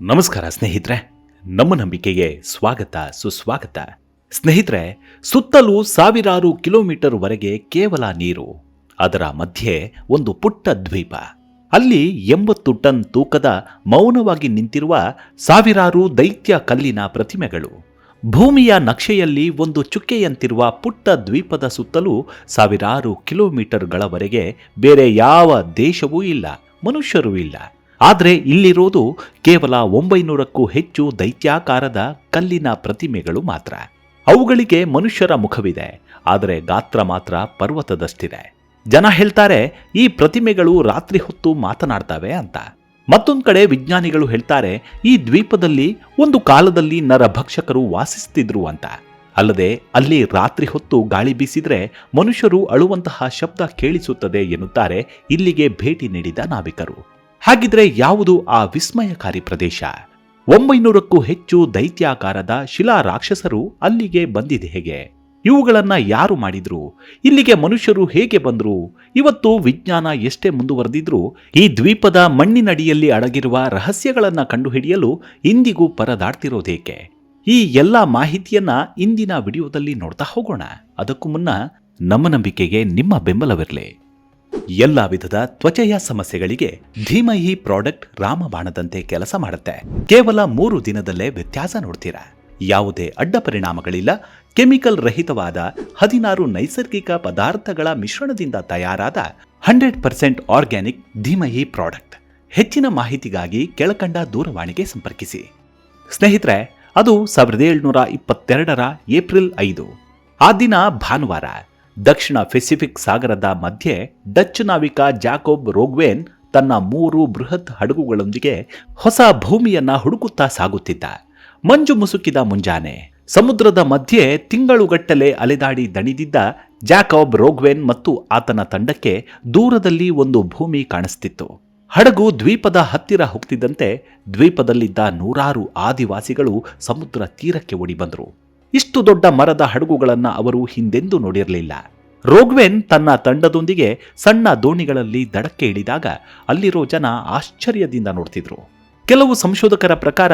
ನಮಸ್ಕಾರ ಸ್ನೇಹಿತರೆ, ನಮ್ಮ ನಂಬಿಕೆಗೆ ಸ್ವಾಗತ ಸುಸ್ವಾಗತ. ಸ್ನೇಹಿತರೆ, ಸುತ್ತಲೂ ಸಾವಿರಾರು ಕಿಲೋಮೀಟರ್ ವರೆಗೆ ಕೇವಲ ನೀರು, ಅದರ ಮಧ್ಯೆ ಒಂದು ಪುಟ್ಟ ದ್ವೀಪ. ಅಲ್ಲಿ 80 ಟನ್ ತೂಕದ ಮೌನವಾಗಿ ನಿಂತಿರುವ ಸಾವಿರಾರು ದೈತ್ಯ ಕಲ್ಲಿನ ಪ್ರತಿಮೆಗಳು. ಭೂಮಿಯ ನಕ್ಷೆಯಲ್ಲಿ ಒಂದು ಚುಕ್ಕೆಯಂತಿರುವ ಪುಟ್ಟ ದ್ವೀಪದ ಸುತ್ತಲೂ ಸಾವಿರಾರು ಕಿಲೋಮೀಟರ್ಗಳವರೆಗೆ ಬೇರೆ ಯಾವ ದೇಶವೂ ಇಲ್ಲ, ಮನುಷ್ಯರೂ ಇಲ್ಲ. ಆದರೆ ಇಲ್ಲಿರೋದು ಕೇವಲ 900ಕ್ಕೂ ಹೆಚ್ಚು ದೈತ್ಯಾಕಾರದ ಕಲ್ಲಿನ ಪ್ರತಿಮೆಗಳು ಮಾತ್ರ. ಅವುಗಳಿಗೆ ಮನುಷ್ಯರ ಮುಖವಿದೆ, ಆದರೆ ಗಾತ್ರ ಮಾತ್ರ ಪರ್ವತದಷ್ಟಿದೆ. ಜನ ಹೇಳ್ತಾರೆ ಈ ಪ್ರತಿಮೆಗಳು ರಾತ್ರಿ ಹೊತ್ತು ಮಾತನಾಡ್ತವೆ ಅಂತ. ಮತ್ತೊಂದು ಕಡೆ ವಿಜ್ಞಾನಿಗಳು ಹೇಳ್ತಾರೆ ಈ ದ್ವೀಪದಲ್ಲಿ ಒಂದು ಕಾಲದಲ್ಲಿ ನರಭಕ್ಷಕರು ವಾಸಿಸುತ್ತಿದ್ರು ಅಂತ. ಅಲ್ಲದೆ ಅಲ್ಲಿ ರಾತ್ರಿ ಹೊತ್ತು ಗಾಳಿ ಬೀಸಿದ್ರೆ ಮನುಷ್ಯರು ಅಳುವಂತಹ ಶಬ್ದ ಕೇಳಿಸುತ್ತದೆ ಎನ್ನುತ್ತಾರೆ ಇಲ್ಲಿಗೆ ಭೇಟಿ ನೀಡಿದ ನಾವಿಕರು. ಹಾಗಿದ್ರೆ ಯಾವುದು ಆ ವಿಸ್ಮಯಕಾರಿ ಪ್ರದೇಶ? 900ಕ್ಕೂ ಹೆಚ್ಚು ದೈತ್ಯಾಕಾರದ ಶಿಲಾ ರಾಕ್ಷಸರು ಅಲ್ಲಿಗೆ ಬಂದಿದೆ ಹೇಗೆ? ಇವುಗಳನ್ನ ಯಾರು ಮಾಡಿದ್ರು? ಇಲ್ಲಿಗೆ ಮನುಷ್ಯರು ಹೇಗೆ ಬಂದ್ರು? ಇವತ್ತು ವಿಜ್ಞಾನ ಎಷ್ಟೇ ಮುಂದುವರೆದಿದ್ರೂ ಈ ದ್ವೀಪದ ಮಣ್ಣಿನಡಿಯಲ್ಲಿ ಅಡಗಿರುವ ರಹಸ್ಯಗಳನ್ನ ಕಂಡುಹಿಡಿಯಲು ಇಂದಿಗೂ ಪರದಾಡ್ತಿರೋದೇಕೆ? ಈ ಎಲ್ಲ ಮಾಹಿತಿಯನ್ನ ಇಂದಿನ ವಿಡಿಯೋದಲ್ಲಿ ನೋಡ್ತಾ ಹೋಗೋಣ. ಅದಕ್ಕೂ ಮುನ್ನ ನಮ್ಮ ನಂಬಿಕೆಗೆ ನಿಮ್ಮ ಬೆಂಬಲವಿರಲಿ. ಎಲ್ಲ ವಿಧದ ತ್ವಚೆಯ ಸಮಸ್ಯೆಗಳಿಗೆ ಧೀಮಹಿ ಪ್ರಾಡಕ್ಟ್ ರಾಮಬಾಣದಂತೆ ಕೆಲಸ ಮಾಡುತ್ತೆ. ಕೇವಲ 3 ದಿನದಲ್ಲೇ ವ್ಯತ್ಯಾಸ ನೋಡ್ತೀರಾ. ಯಾವುದೇ ಅಡ್ಡ ಪರಿಣಾಮಗಳಿಲ್ಲ. ಕೆಮಿಕಲ್ ರಹಿತವಾದ 16 ನೈಸರ್ಗಿಕ ಪದಾರ್ಥಗಳ ಮಿಶ್ರಣದಿಂದ ತಯಾರಾದ 100% ಆರ್ಗ್ಯಾನಿಕ್ ಧೀಮಹಿ ಪ್ರಾಡಕ್ಟ್. ಹೆಚ್ಚಿನ ಮಾಹಿತಿಗಾಗಿ ಕೆಳಕಂಡ ದೂರವಾಣಿಗೆ ಸಂಪರ್ಕಿಸಿ. ಸ್ನೇಹಿತರೆ, ಅದು 1722ರ ಏಪ್ರಿಲ್ 5. ಆ ದಿನ ಭಾನುವಾರ. ದಕ್ಷಿಣ ಪೆಸಿಫಿಕ್ ಸಾಗರದ ಮಧ್ಯೆ ಡಚ್ ನಾವಿಕ ಜಾಕೋಬ್ ರೋಗ್ವೇನ್ ತನ್ನ 3 ಬೃಹತ್ ಹಡಗುಗಳೊಂದಿಗೆ ಹೊಸ ಭೂಮಿಯನ್ನ ಹುಡುಕುತ್ತಾ ಸಾಗುತ್ತಿದ್ದ. ಮಂಜು ಮುಸುಕಿದ ಮುಂಜಾನೆ. ಸಮುದ್ರದ ಮಧ್ಯೆ ತಿಂಗಳುಗಟ್ಟಲೆ ಅಲೆದಾಡಿ ದಣಿದಿದ್ದ ಜಾಕೋಬ್ ರೋಗ್ವೇನ್ ಮತ್ತು ಆತನ ತಂಡಕ್ಕೆ ದೂರದಲ್ಲಿ ಒಂದು ಭೂಮಿ ಕಾಣಿಸ್ತಿತ್ತು. ಹಡಗು ದ್ವೀಪದ ಹತ್ತಿರ ಹೋಗ್ತಿದ್ದಂತೆ ದ್ವೀಪದಲ್ಲಿದ್ದ ನೂರಾರು ಆದಿವಾಸಿಗಳು ಸಮುದ್ರ ತೀರಕ್ಕೆ ಓಡಿ ಬಂದರು. ಇಷ್ಟು ದೊಡ್ಡ ಮರದ ಹಡಗುಗಳನ್ನ ಅವರು ಹಿಂದೆಂದೂ ನೋಡಿರಲಿಲ್ಲ. ರೋಗ್ವೆನ್ ತನ್ನ ತಂಡದೊಂದಿಗೆ ಸಣ್ಣ ದೋಣಿಗಳಲ್ಲಿ ದಡಕ್ಕೆ ಇಳಿದಾಗ ಅಲ್ಲಿರೋ ಜನ ಆಶ್ಚರ್ಯದಿಂದ ನೋಡ್ತಿದ್ರು. ಕೆಲವು ಸಂಶೋಧಕರ ಪ್ರಕಾರ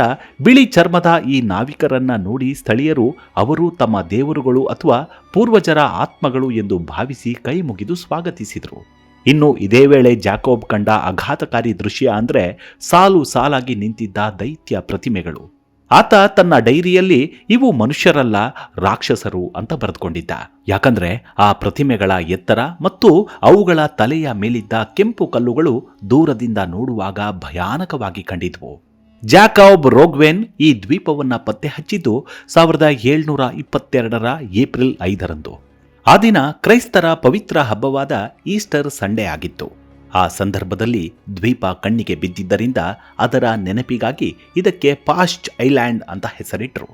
ಬಿಳಿ ಚರ್ಮದ ಈ ನಾವಿಕರನ್ನ ನೋಡಿ ಸ್ಥಳೀಯರು ಅವರು ತಮ್ಮ ದೇವರುಗಳು ಅಥವಾ ಪೂರ್ವಜರ ಆತ್ಮಗಳು ಎಂದು ಭಾವಿಸಿ ಕೈ ಮುಗಿದು ಸ್ವಾಗತಿಸಿದ್ರು. ಇನ್ನು ಇದೇ ವೇಳೆ ಜಾಕೋಬ್ ಕಂಡ ಆಘಾತಕಾರಿ ದೃಶ್ಯ ಅಂದ್ರೆ ಸಾಲು ಸಾಲಾಗಿ ನಿಂತಿದ್ದ ದೈತ್ಯ ಪ್ರತಿಮೆಗಳು. ಆತ ತನ್ನ ಡೈರಿಯಲ್ಲಿ ಇವು ಮನುಷ್ಯರಲ್ಲ, ರಾಕ್ಷಸರು ಅಂತ ಬರೆದುಕೊಂಡಿದ್ದ. ಯಾಕಂದ್ರೆ ಆ ಪ್ರತಿಮೆಗಳ ಎತ್ತರ ಮತ್ತು ಅವುಗಳ ತಲೆಯ ಮೇಲಿದ್ದ ಕೆಂಪು ಕಲ್ಲುಗಳು ದೂರದಿಂದ ನೋಡುವಾಗ ಭಯಾನಕವಾಗಿ ಕಂಡಿದ್ವು. ಜಾಕೋಬ್ ರೋಗ್ವೆನ್ ಈ ದ್ವೀಪವನ್ನ ಪತ್ತೆ ಹಚ್ಚಿದ್ದು 1722ರ ಏಪ್ರಿಲ್ 5ರಂದು. ಆ ದಿನ ಕ್ರೈಸ್ತರ ಪವಿತ್ರ ಹಬ್ಬವಾದ ಈಸ್ಟರ್ ಸಂಡೇ ಆಗಿತ್ತು. ಆ ಸಂದರ್ಭದಲ್ಲಿ ದ್ವೀಪ ಕಣ್ಣಿಗೆ ಬಿದ್ದಿದ್ದರಿಂದ ಅದರ ನೆನಪಿಗಾಗಿ ಇದಕ್ಕೆ ಪಾಸ್ಟ್ ಐಲ್ಯಾಂಡ್ ಅಂತ ಹೆಸರಿಟ್ರು.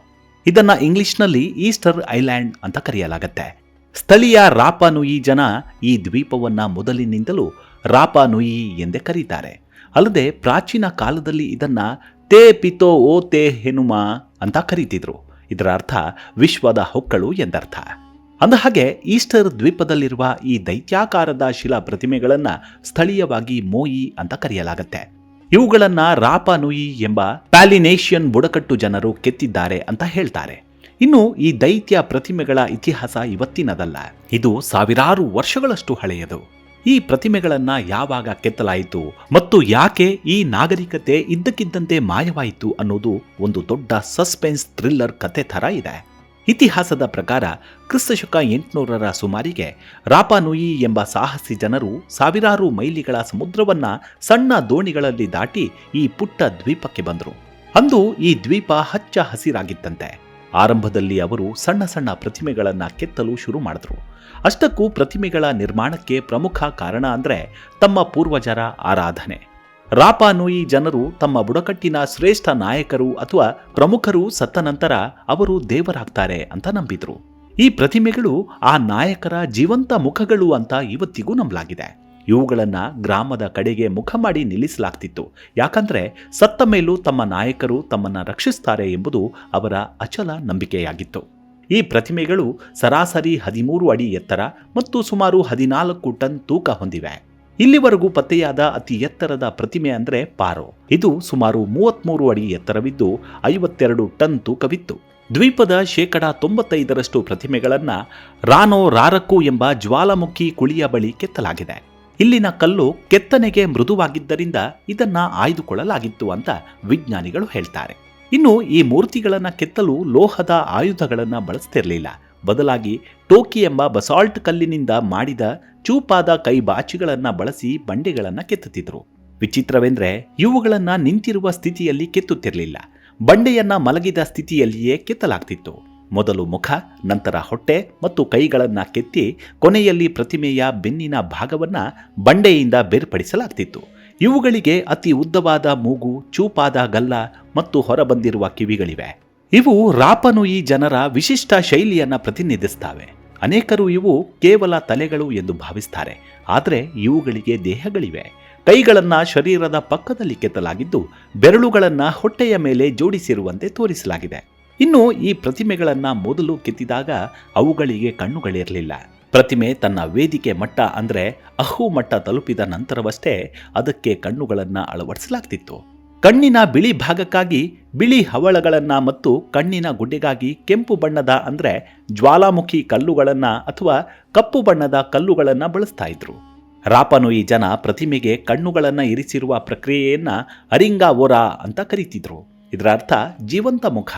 ಇದನ್ನ ಇಂಗ್ಲಿಷ್ನಲ್ಲಿ ಈಸ್ಟರ್ ಐಲ್ಯಾಂಡ್ ಅಂತ ಕರೆಯಲಾಗತ್ತೆ. ಸ್ಥಳೀಯ ರಾಪಾನುಯಿ ಜನ ಈ ದ್ವೀಪವನ್ನ ಮೊದಲಿನಿಂದಲೂ ರಾಪಾನುಯಿ ಎಂದೇ ಕರೀತಾರೆ. ಅಲ್ಲದೆ ಪ್ರಾಚೀನ ಕಾಲದಲ್ಲಿ ಇದನ್ನ ತೇ ಪಿತೋ ಓ ತೇ ಹೆನುಮಾ ಅಂತ ಕರೀತಿದ್ರು. ಇದರ ಅರ್ಥ ವಿಶ್ವದ ಹೊಕ್ಕಳು ಎಂದರ್ಥ. ಅಂದಹಾಗೆ ಈಸ್ಟರ್ ದ್ವೀಪದಲ್ಲಿರುವ ಈ ದೈತ್ಯಾಕಾರದ ಶಿಲಾ ಪ್ರತಿಮೆಗಳನ್ನ ಸ್ಥಳೀಯವಾಗಿ ಮೋಯಿ ಅಂತ ಕರೆಯಲಾಗತ್ತೆ. ಇವುಗಳನ್ನ ರಾಪಾನುಯಿ ಎಂಬ ಪ್ಯಾಲಿನೇಷಿಯನ್ ಬುಡಕಟ್ಟು ಜನರು ಕೆತ್ತಿದ್ದಾರೆ ಅಂತ ಹೇಳ್ತಾರೆ. ಇನ್ನು ಈ ದೈತ್ಯ ಪ್ರತಿಮೆಗಳ ಇತಿಹಾಸ ಇವತ್ತಿನದಲ್ಲ, ಇದು ಸಾವಿರಾರು ವರ್ಷಗಳಷ್ಟು ಹಳೆಯದು. ಈ ಪ್ರತಿಮೆಗಳನ್ನ ಯಾವಾಗ ಕೆತ್ತಲಾಯಿತು ಮತ್ತು ಯಾಕೆ ಈ ನಾಗರಿಕತೆ ಇದ್ದಕ್ಕಿದ್ದಂತೆ ಮಾಯವಾಯಿತು ಅನ್ನೋದು ಒಂದು ದೊಡ್ಡ ಸಸ್ಪೆನ್ಸ್ ಥ್ರಿಲ್ಲರ್ ಕಥೆ ಥರ ಇದೆ. ಇತಿಹಾಸದ ಪ್ರಕಾರ ಕ್ರಿಸ್ತಶಕ 800ರ ಸುಮಾರಿಗೆ ರಾಪಾನುಯಿ ಎಂಬ ಸಾಹಸಿ ಜನರು ಸಾವಿರಾರು ಮೈಲಿಗಳ ಸಮುದ್ರವನ್ನ ಸಣ್ಣ ದೋಣಿಗಳಲ್ಲಿ ದಾಟಿ ಈ ಪುಟ್ಟ ದ್ವೀಪಕ್ಕೆ ಬಂದರು. ಅಂದು ಈ ದ್ವೀಪ ಹಚ್ಚ ಹಸಿರಾಗಿತ್ತಂತೆ. ಆರಂಭದಲ್ಲಿ ಅವರು ಸಣ್ಣ ಸಣ್ಣ ಪ್ರತಿಮೆಗಳನ್ನ ಕೆತ್ತಲು ಶುರು ಮಾಡಿದ್ರು. ಅಷ್ಟಕ್ಕೂ ಪ್ರತಿಮೆಗಳ ನಿರ್ಮಾಣಕ್ಕೆ ಪ್ರಮುಖ ಕಾರಣ ಅಂದ್ರೆ ತಮ್ಮ ಪೂರ್ವಜರ ಆರಾಧನೆ. ರಾಪಾನುಯಿ ಜನರು ತಮ್ಮ ಬುಡಕಟ್ಟಿನ ಶ್ರೇಷ್ಠ ನಾಯಕರು ಅಥವಾ ಪ್ರಮುಖರು ಸತ್ತ ನಂತರ ಅವರು ದೇವರಾಗ್ತಾರೆ ಅಂತ ನಂಬಿದ್ರು. ಈ ಪ್ರತಿಮೆಗಳು ಆ ನಾಯಕರ ಜೀವಂತ ಮುಖಗಳು ಅಂತ ಇವತ್ತಿಗೂ ನಂಬಲಾಗಿದೆ. ಇವುಗಳನ್ನ ಗ್ರಾಮದ ಕಡೆಗೆ ಮುಖ ಮಾಡಿ ನಿಲ್ಲಿಸಲಾಗ್ತಿತ್ತು. ಯಾಕಂದ್ರೆ ಸತ್ತ ಮೇಲೂ ತಮ್ಮ ನಾಯಕರು ತಮ್ಮನ್ನ ರಕ್ಷಿಸ್ತಾರೆ ಎಂಬುದು ಅವರ ಅಚಲ ನಂಬಿಕೆಯಾಗಿತ್ತು. ಈ ಪ್ರತಿಮೆಗಳು ಸರಾಸರಿ 13 ಅಡಿ ಎತ್ತರ ಮತ್ತು ಸುಮಾರು 14 ಟನ್ ತೂಕ ಹೊಂದಿವೆ. ಇಲ್ಲಿವರೆಗೂ ಪತ್ತೆಯಾದ ಅತಿ ಎತ್ತರದ ಪ್ರತಿಮೆ ಅಂದ್ರೆ ಪಾರೋ. ಇದು ಸುಮಾರು 33 ಅಡಿ ಎತ್ತರವಿದ್ದು 52 ಟನ್ ತೂಕವಿತ್ತು. ದ್ವೀಪದ 95% ಪ್ರತಿಮೆಗಳನ್ನ ರಾನೋ ರಾರಕ್ಕು ಎಂಬ ಜ್ವಾಲಾಮುಖಿ ಕುಳಿಯ ಬಳಿ ಕೆತ್ತಲಾಗಿದೆ. ಇಲ್ಲಿನ ಕಲ್ಲು ಕೆತ್ತನೆಗೆ ಮೃದುವಾಗಿದ್ದರಿಂದ ಇದನ್ನ ಆಯ್ದುಕೊಳ್ಳಲಾಗಿತ್ತು ಅಂತ ವಿಜ್ಞಾನಿಗಳು ಹೇಳ್ತಾರೆ. ಇನ್ನು ಈ ಮೂರ್ತಿಗಳನ್ನ ಕೆತ್ತಲು ಲೋಹದ ಆಯುಧಗಳನ್ನ ಬಳಸ್ತಿರ್ಲಿಲ್ಲ. ಬದಲಾಗಿ ಟೋಕಿ ಎಂಬ ಬಸಾಲ್ಟ್ ಕಲ್ಲಿನಿಂದ ಮಾಡಿದ ಚೂಪಾದ ಕೈಬಾಚಿಗಳನ್ನ ಬಳಸಿ ಬಂಡೆಗಳನ್ನ ಕೆತ್ತುತ್ತಿದ್ರು. ವಿಚಿತ್ರವೆಂದ್ರೆ ಇವುಗಳನ್ನ ನಿಂತಿರುವ ಸ್ಥಿತಿಯಲ್ಲಿ ಕೆತ್ತುತ್ತಿರಲಿಲ್ಲ. ಬಂಡೆಯನ್ನ ಮಲಗಿದ ಸ್ಥಿತಿಯಲ್ಲಿಯೇ ಕೆತ್ತಲಾಗ್ತಿತ್ತು. ಮೊದಲು ಮುಖ, ನಂತರ ಹೊಟ್ಟೆ ಮತ್ತು ಕೈಗಳನ್ನ ಕೆತ್ತಿ ಕೊನೆಯಲ್ಲಿ ಪ್ರತಿಮೆಯ ಬೆನ್ನಿನ ಭಾಗವನ್ನ ಬಂಡೆಯಿಂದ ಬೇರ್ಪಡಿಸಲಾಗ್ತಿತ್ತು. ಇವುಗಳಿಗೆ ಅತಿ ಉದ್ದವಾದ ಮೂಗು, ಚೂಪಾದ ಗಲ್ಲ ಮತ್ತು ಹೊರಬಂದಿರುವ ಕಿವಿಗಳಿವೆ. ಇವು ರಾಪನುಯಿ ಜನರ ವಿಶಿಷ್ಟ ಶೈಲಿಯನ್ನ ಪ್ರತಿನಿಧಿಸ್ತವೆ. ಅನೇಕರು ಇವು ಕೇವಲ ತಲೆಗಳು ಎಂದು ಭಾವಿಸ್ತಾರೆ. ಆದರೆ ಇವುಗಳಿಗೆ ದೇಹಗಳಿವೆ. ಕೈಗಳನ್ನ ಶರೀರದ ಪಕ್ಕದಲ್ಲಿ ಕೆತ್ತಲಾಗಿದ್ದು ಬೆರಳುಗಳನ್ನ ಹೊಟ್ಟೆಯ ಮೇಲೆ ಜೋಡಿಸಿರುವಂತೆ ತೋರಿಸಲಾಗಿದೆ. ಇನ್ನು ಈ ಪ್ರತಿಮೆಗಳನ್ನ ಮೊದಲು ಕೆತ್ತಿದಾಗ ಅವುಗಳಿಗೆ ಕಣ್ಣುಗಳಿರಲಿಲ್ಲ. ಪ್ರತಿಮೆ ತನ್ನ ವೇದಿಕೆ ಮಟ್ಟ ಅಂದ್ರೆ ಅಹು ಮಟ್ಟ ತಲುಪಿದ ನಂತರವಷ್ಟೇ ಅದಕ್ಕೆ ಕಣ್ಣುಗಳನ್ನ ಅಳವಡಿಸಲಾಗ್ತಿತ್ತು. ಕಣ್ಣಿನ ಬಿಳಿ ಭಾಗಕ್ಕಾಗಿ ಬಿಳಿ ಹವಳಗಳನ್ನ ಮತ್ತು ಕಣ್ಣಿನ ಗುಡ್ಡೆಗಾಗಿ ಕೆಂಪು ಬಣ್ಣದ ಅಂದ್ರೆ ಜ್ವಾಲಾಮುಖಿ ಕಲ್ಲುಗಳನ್ನ ಅಥವಾ ಕಪ್ಪು ಬಣ್ಣದ ಕಲ್ಲುಗಳನ್ನ ಬಳಸ್ತಾ ಇದ್ರು. ರಾಪನುಯಿ ಜನ ಪ್ರತಿಮೆಗೆ ಕಣ್ಣುಗಳನ್ನ ಇರಿಸಿರುವ ಪ್ರಕ್ರಿಯೆಯನ್ನ ಅರಿಂಗಾ ಓರಾ ಅಂತ ಕರೀತಿದ್ರು. ಇದರ ಅರ್ಥ ಜೀವಂತ ಮುಖ.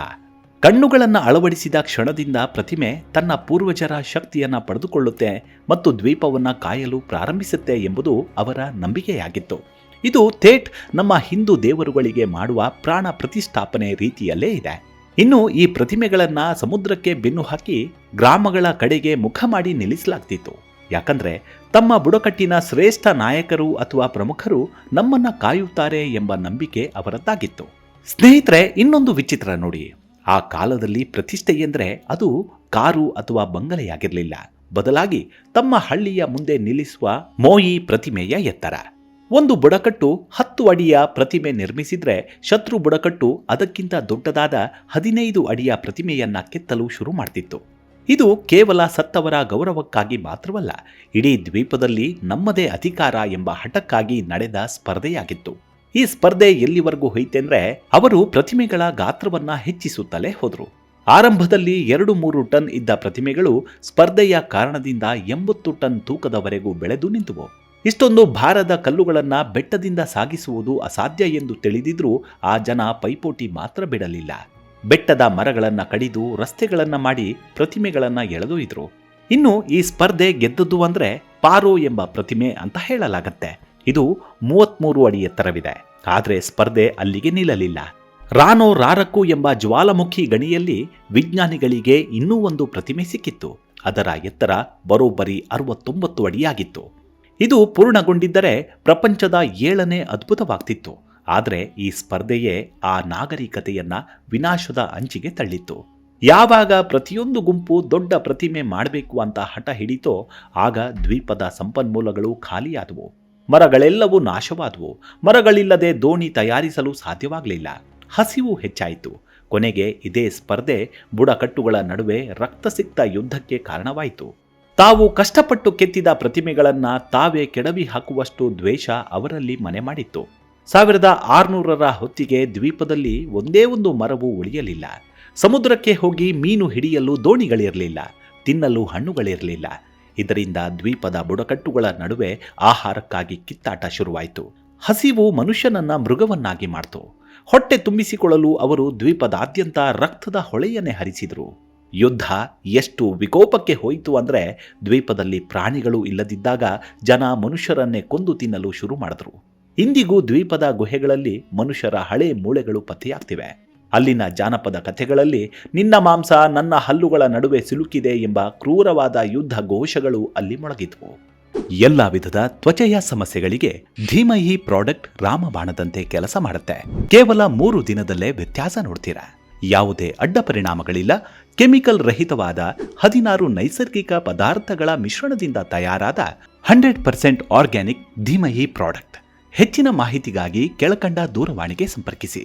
ಕಣ್ಣುಗಳನ್ನು ಅಳವಡಿಸಿದ ಕ್ಷಣದಿಂದ ಪ್ರತಿಮೆ ತನ್ನ ಪೂರ್ವಜರ ಶಕ್ತಿಯನ್ನ ಪಡೆದುಕೊಳ್ಳುತ್ತೆ ಮತ್ತು ದ್ವೀಪವನ್ನ ಕಾಯಲು ಪ್ರಾರಂಭಿಸುತ್ತೆ ಎಂಬುದು ಅವರ ನಂಬಿಕೆಯಾಗಿತ್ತು. ಇದು ಥೇಟ್ ನಮ್ಮ ಹಿಂದೂ ದೇವರುಗಳಿಗೆ ಮಾಡುವ ಪ್ರಾಣ ಪ್ರತಿಷ್ಠಾಪನೆ ರೀತಿಯಲ್ಲೇ ಇದೆ. ಇನ್ನು ಈ ಪ್ರತಿಮೆಗಳನ್ನ ಸಮುದ್ರಕ್ಕೆ ಬೆನ್ನು ಹಾಕಿ ಗ್ರಾಮಗಳ ಕಡೆಗೆ ಮುಖ ಮಾಡಿ ನಿಲ್ಲಿಸಲಾಗ್ತಿತ್ತು. ಯಾಕಂದ್ರೆ ತಮ್ಮ ಬುಡಕಟ್ಟಿನ ಶ್ರೇಷ್ಠ ನಾಯಕರು ಅಥವಾ ಪ್ರಮುಖರು ನಮ್ಮನ್ನ ಕಾಯುತ್ತಾರೆ ಎಂಬ ನಂಬಿಕೆ ಅವರದ್ದಾಗಿತ್ತು. ಸ್ನೇಹಿತರೆ, ಇನ್ನೊಂದು ವಿಚಿತ್ರ ನೋಡಿ. ಆ ಕಾಲದಲ್ಲಿ ಪ್ರತಿಷ್ಠೆ ಎಂದರೆ ಅದು ಕಾರು ಅಥವಾ ಬಂಗಲೆಯಾಗಿರಲಿಲ್ಲ. ಬದಲಾಗಿ ತಮ್ಮ ಹಳ್ಳಿಯ ಮುಂದೆ ನಿಲ್ಲಿಸುವ ಮೋಯಿ ಪ್ರತಿಮೆಯ ಎತ್ತರ. ಒಂದು ಬುಡಕಟ್ಟು 10 ಅಡಿಯ ಪ್ರತಿಮೆ ನಿರ್ಮಿಸಿದ್ರೆ ಶತ್ರು ಬುಡಕಟ್ಟು ಅದಕ್ಕಿಂತ ದೊಡ್ಡದಾದ 15 ಅಡಿಯ ಪ್ರತಿಮೆಯನ್ನ ಕೆತ್ತಲು ಶುರು ಮಾಡ್ತಿತ್ತು. ಇದು ಕೇವಲ ಸತ್ತವರ ಗೌರವಕ್ಕಾಗಿ ಮಾತ್ರವಲ್ಲ, ಇಡೀ ದ್ವೀಪದಲ್ಲಿ ನಮ್ಮದೇ ಅಧಿಕಾರ ಎಂಬ ಹಠಕ್ಕಾಗಿ ನಡೆದ ಸ್ಪರ್ಧೆಯಾಗಿತ್ತು. ಈ ಸ್ಪರ್ಧೆ ಎಲ್ಲಿವರೆಗೂ ಹೋಯಿತೆಂದ್ರೆ ಅವರು ಪ್ರತಿಮೆಗಳ ಗಾತ್ರವನ್ನ ಹೆಚ್ಚಿಸುತ್ತಲೇ ಹೋದ್ರು. ಆರಂಭದಲ್ಲಿ 2-3 ಟನ್ ಇದ್ದ ಪ್ರತಿಮೆಗಳು ಸ್ಪರ್ಧೆಯ ಕಾರಣದಿಂದ 80 ಟನ್ ತೂಕದವರೆಗೂ ಬೆಳೆದು ನಿಂತವು. ಇಷ್ಟೊಂದು ಭಾರದ ಕಲ್ಲುಗಳನ್ನ ಬೆಟ್ಟದಿಂದ ಸಾಗಿಸುವುದು ಅಸಾಧ್ಯ ಎಂದು ತಿಳಿದಿದ್ರೂ ಆ ಜನ ಪೈಪೋಟಿ ಮಾತ್ರ ಬಿಡಲಿಲ್ಲ. ಬೆಟ್ಟದ ಮರಗಳನ್ನ ಕಡಿದು ರಸ್ತೆಗಳನ್ನ ಮಾಡಿ ಪ್ರತಿಮೆಗಳನ್ನ ಎಳೆದೊಯ್ದ್ರು. ಇನ್ನು ಈ ಸ್ಪರ್ಧೆ ಗೆದ್ದದ್ದು ಅಂದ್ರೆ ಪಾರೋ ಎಂಬ ಪ್ರತಿಮೆ ಅಂತ ಹೇಳಲಾಗತ್ತೆ. ಇದು 33 ಅಡಿ ಎತ್ತರವಿದೆ. ಆದರೆ ಸ್ಪರ್ಧೆ ಅಲ್ಲಿಗೆ ನಿಲ್ಲಲಿಲ್ಲ. ರಾನೋ ರಾರಕ್ಕು ಎಂಬ ಜ್ವಾಲಾಮುಖಿ ಗಣಿಯಲ್ಲಿ ವಿಜ್ಞಾನಿಗಳಿಗೆ ಇನ್ನೂ ಒಂದು ಪ್ರತಿಮೆ ಸಿಕ್ಕಿತ್ತು. ಅದರ ಎತ್ತರ ಬರೋಬ್ಬರಿ 69 ಅಡಿಯಾಗಿತ್ತು. ಇದು ಪೂರ್ಣಗೊಂಡಿದ್ದರೆ ಪ್ರಪಂಚದ 7ನೇ ಅದ್ಭುತವಾಗ್ತಿತ್ತು. ಆದರೆ ಈ ಸ್ಪರ್ಧೆಯೇ ಆ ನಾಗರಿಕತೆಯನ್ನ ವಿನಾಶದ ಅಂಚಿಗೆ ತಳ್ಳಿತ್ತು. ಯಾವಾಗ ಪ್ರತಿಯೊಂದು ಗುಂಪು ದೊಡ್ಡ ಪ್ರತಿಮೆ ಮಾಡಬೇಕು ಅಂತ ಹಠ ಹಿಡಿತೋ ಆಗ ದ್ವೀಪದ ಸಂಪನ್ಮೂಲಗಳು ಖಾಲಿಯಾದವು. ಮರಗಳೆಲ್ಲವೂ ನಾಶವಾದವು. ಮರಗಳಿಲ್ಲದೆ ದೋಣಿ ತಯಾರಿಸಲು ಸಾಧ್ಯವಾಗಲಿಲ್ಲ. ಹಸಿವು ಹೆಚ್ಚಾಯಿತು. ಕೊನೆಗೆ ಇದೇ ಸ್ಪರ್ಧೆ ಬುಡಕಟ್ಟುಗಳ ನಡುವೆ ರಕ್ತಸಿಕ್ತ ಯುದ್ಧಕ್ಕೆ ಕಾರಣವಾಯಿತು. ತಾವು ಕಷ್ಟಪಟ್ಟು ಕೆತ್ತಿದ ಪ್ರತಿಮೆಗಳನ್ನ ತಾವೇ ಕೆಡವಿ ಹಾಕುವಷ್ಟು ದ್ವೇಷ ಅವರಲ್ಲಿ ಮನೆ ಮಾಡಿತ್ತು. 1600ರ ಹೊತ್ತಿಗೆ ದ್ವೀಪದಲ್ಲಿ ಒಂದೇ ಒಂದು ಮರವೂ ಉಳಿಯಲಿಲ್ಲ. ಸಮುದ್ರಕ್ಕೆ ಹೋಗಿ ಮೀನು ಹಿಡಿಯಲು ದೋಣಿಗಳಿರಲಿಲ್ಲ. ತಿನ್ನಲು ಹಣ್ಣುಗಳಿರಲಿಲ್ಲ. ಇದರಿಂದ ದ್ವೀಪದ ಬುಡಕಟ್ಟುಗಳ ನಡುವೆ ಆಹಾರಕ್ಕಾಗಿ ಕಿತ್ತಾಟ ಶುರುವಾಯಿತು. ಹಸಿವು ಮನುಷ್ಯನನ್ನ ಮೃಗವನ್ನಾಗಿ ಮಾಡ್ತು. ಹೊಟ್ಟೆ ತುಂಬಿಸಿಕೊಳ್ಳಲು ಅವರು ದ್ವೀಪದಾದ್ಯಂತ ರಕ್ತದ ಹೊಳೆಯನ್ನೇ ಹರಿಸಿದರು. ಯುದ್ಧ ಎಷ್ಟು ವಿಕೋಪಕ್ಕೆ ಹೋಯಿತು ಅಂದ್ರೆ ದ್ವೀಪದಲ್ಲಿ ಪ್ರಾಣಿಗಳು ಇಲ್ಲದಿದ್ದಾಗ ಜನ ಮನುಷ್ಯರನ್ನೇ ಕೊಂದು ತಿನ್ನಲು ಶುರು ಮಾಡಿದ್ರು. ಇಂದಿಗೂ ದ್ವೀಪದ ಗುಹೆಗಳಲ್ಲಿ ಮನುಷ್ಯರ ಹಳೆ ಮೂಳೆಗಳು ಪತ್ತೆಯಾಗ್ತಿವೆ. ಅಲ್ಲಿನ ಜಾನಪದ ಕಥೆಗಳಲ್ಲಿ ನಿನ್ನ ಮಾಂಸ ನನ್ನ ಹಲ್ಲುಗಳ ನಡುವೆ ಸಿಲುಕಿದೆ ಎಂಬ ಕ್ರೂರವಾದ ಯುದ್ಧ ಘೋಷಗಳು ಅಲ್ಲಿ ಮೊಳಗಿದ್ವು. ಎಲ್ಲ ವಿಧದ ತ್ವಚೆಯ ಸಮಸ್ಯೆಗಳಿಗೆ ಧೀಮಹಿ ಪ್ರಾಡಕ್ಟ್ ರಾಮಬಾಣದಂತೆ ಕೆಲಸ ಮಾಡುತ್ತೆ. ಕೇವಲ 3 ದಿನದಲ್ಲೇ ವ್ಯತ್ಯಾಸ ನೋಡ್ತೀರಾ. ಯಾವುದೇ ಅಡ್ಡ ಪರಿಣಾಮಗಳಿಲ್ಲ. ಕೆಮಿಕಲ್ ರಹಿತವಾದ 16 ನೈಸರ್ಗಿಕ ಪದಾರ್ಥಗಳ ಮಿಶ್ರಣದಿಂದ ತಯಾರಾದ 100% ಆರ್ಗ್ಯಾನಿಕ್ ಧೀಮಹಿ ಪ್ರಾಡಕ್ಟ್. ಹೆಚ್ಚಿನ ಮಾಹಿತಿಗಾಗಿ ಕೆಳಕಂಡ ದೂರವಾಣಿಗೆ ಸಂಪರ್ಕಿಸಿ.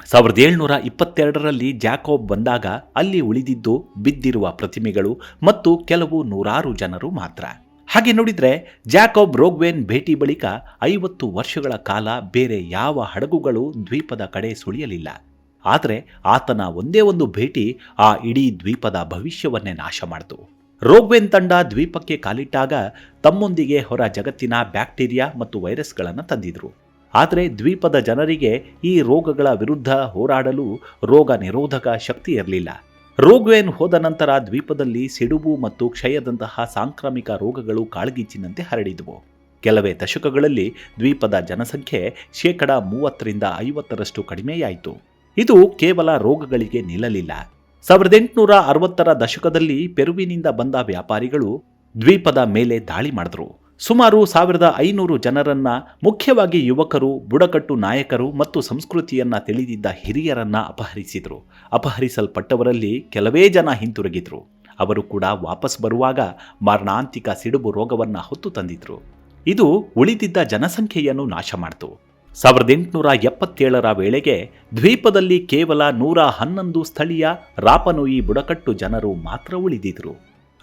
1722ರಲ್ಲಿ ಜಾಕೋಬ್ ಬಂದಾಗ ಅಲ್ಲಿ ಉಳಿದಿದ್ದು ಬಿದ್ದಿರುವ ಪ್ರತಿಮೆಗಳು ಮತ್ತು ಕೆಲವು 100 ಜನರು ಮಾತ್ರ. ಹಾಗೆ ನೋಡಿದ್ರೆ ಜಾಕೋಬ್ ರೋಗ್ವೆನ್ ಭೇಟಿ ಬಳಿಕ 50 ವರ್ಷಗಳ ಕಾಲ ಬೇರೆ ಯಾವ ಹಡಗುಗಳು ದ್ವೀಪದ ಕಡೆ ಸುಳಿಯಲಿಲ್ಲ. ಆದರೆ ಆತನ ಒಂದೇ ಒಂದು ಭೇಟಿ ಆ ಇಡೀ ದ್ವೀಪದ ಭವಿಷ್ಯವನ್ನೇ ನಾಶ ಮಾಡಿತು. ರೋಗ್ವೆನ್ ತಂಡ ದ್ವೀಪಕ್ಕೆ ಕಾಲಿಟ್ಟಾಗ ತಮ್ಮೊಂದಿಗೆ ಹೊರ ಜಗತ್ತಿನ ಬ್ಯಾಕ್ಟೀರಿಯಾ ಮತ್ತು ವೈರಸ್ಗಳನ್ನು ತಂದಿದ್ರು. ಆದರೆ ದ್ವೀಪದ ಜನರಿಗೆ ಈ ರೋಗಗಳ ವಿರುದ್ಧ ಹೋರಾಡಲು ರೋಗ ನಿರೋಧಕ ಶಕ್ತಿ ಇರಲಿಲ್ಲ. ರೋಗ್ವೆನ್ ಹೋದ ನಂತರ ದ್ವೀಪದಲ್ಲಿ ಸಿಡುಬು ಮತ್ತು ಕ್ಷಯದಂತಹ ಸಾಂಕ್ರಾಮಿಕ ರೋಗಗಳು ಕಾಳ್ಗಿಚ್ಚಿನಂತೆ ಹರಡಿದವು. ಕೆಲವೇ ದಶಕಗಳಲ್ಲಿ ದ್ವೀಪದ ಜನಸಂಖ್ಯೆ 30-50% ಕಡಿಮೆಯಾಯಿತು. ಇದು ಕೇವಲ ರೋಗಗಳಿಗೆ ನಿಲ್ಲಲಿಲ್ಲ. 1860ರ ದಶಕದಲ್ಲಿ ಪೆರುವಿನಿಂದ ಬಂದ ವ್ಯಾಪಾರಿಗಳು ದ್ವೀಪದ ಮೇಲೆ ದಾಳಿ ಮಾಡಿದ್ರು. ಸುಮಾರು 1500 ಜನರನ್ನ, ಮುಖ್ಯವಾಗಿ ಯುವಕರು, ಬುಡಕಟ್ಟು ನಾಯಕರು ಮತ್ತು ಸಂಸ್ಕೃತಿಯನ್ನ ತಿಳಿದಿದ್ದ ಹಿರಿಯರನ್ನ ಅಪಹರಿಸಿದ್ರು. ಅಪಹರಿಸಲ್ಪಟ್ಟವರಲ್ಲಿ ಕೆಲವೇ ಜನ ಹಿಂತಿರುಗಿದ್ರು. ಅವರು ಕೂಡ ವಾಪಸ್ ಬರುವಾಗ ಮಾರಣಾಂತಿಕ ಸಿಡುಬು ರೋಗವನ್ನ ಹೊತ್ತು ತಂದಿದ್ರು. ಇದು ಉಳಿದಿದ್ದ ಜನಸಂಖ್ಯೆಯನ್ನು ನಾಶ ಮಾಡಿತು. 1877ರ ವೇಳೆಗೆ ದ್ವೀಪದಲ್ಲಿ ಕೇವಲ 111 ಸ್ಥಳೀಯ ರಾಪನುಯಿ ಬುಡಕಟ್ಟು ಜನರು ಮಾತ್ರ ಉಳಿದಿದ್ರು.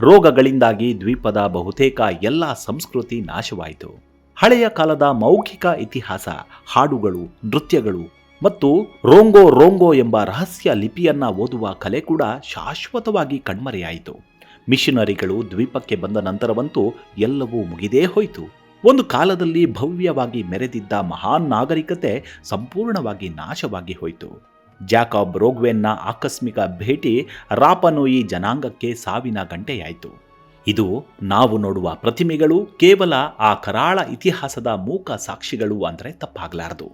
ರೋಗಗಳಿಂದಾಗಿ ದ್ವೀಪದ ಬಹುತೇಕ ಎಲ್ಲ ಸಂಸ್ಕೃತಿ ನಾಶವಾಯಿತು. ಹಳೆಯ ಕಾಲದ ಮೌಖಿಕ ಇತಿಹಾಸ, ಹಾಡುಗಳು, ನೃತ್ಯಗಳು ಮತ್ತು ರೋಂಗೋ ರೋಂಗೋ ಎಂಬ ರಹಸ್ಯ ಲಿಪಿಯನ್ನ ಓದುವ ಕಲೆ ಕೂಡ ಶಾಶ್ವತವಾಗಿ ಕಣ್ಮರೆಯಾಯಿತು. ಮಿಷನರಿಗಳು ದ್ವೀಪಕ್ಕೆ ಬಂದ ನಂತರವಂತೂ ಎಲ್ಲವೂ ಮುಗಿದೇ ಹೋಯಿತು. ಒಂದು ಕಾಲದಲ್ಲಿ ಭವ್ಯವಾಗಿ ಮೆರೆದಿದ್ದ ಮಹಾನ್ ನಾಗರಿಕತೆ ಸಂಪೂರ್ಣವಾಗಿ ನಾಶವಾಗಿ ಹೋಯಿತು. ಜಾಕೋಬ್ ರೋಗ್ವೆನ್ನ ಆಕಸ್ಮಿಕ ಭೇಟಿ ರಾಪನುಯಿ ಜನಾಂಗಕ್ಕೆ ಸಾವಿನ ಗಂಟೆಯಾಯಿತು. ಇದು ನಾವು ನೋಡುವ ಪ್ರತಿಮೆಗಳು ಕೇವಲ ಆ ಕರಾಳ ಇತಿಹಾಸದ ಮೂಕ ಸಾಕ್ಷಿಗಳು ಅಂದರೆ ತಪ್ಪಾಗಲಾರದು.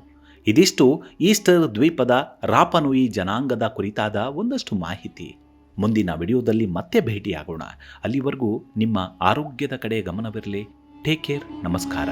ಇದಿಷ್ಟು ಈಸ್ಟರ್ ದ್ವೀಪದ ರಾಪನುಯಿ ಜನಾಂಗದ ಕುರಿತಾದ ಒಂದಷ್ಟು ಮಾಹಿತಿ. ಮುಂದಿನ ವಿಡಿಯೋದಲ್ಲಿ ಮತ್ತೆ ಭೇಟಿಯಾಗೋಣ. ಅಲ್ಲಿವರೆಗೂ ನಿಮ್ಮ ಆರೋಗ್ಯದ ಕಡೆ ಗಮನವಿರಲಿ. Take care. ನಮಸ್ಕಾರ.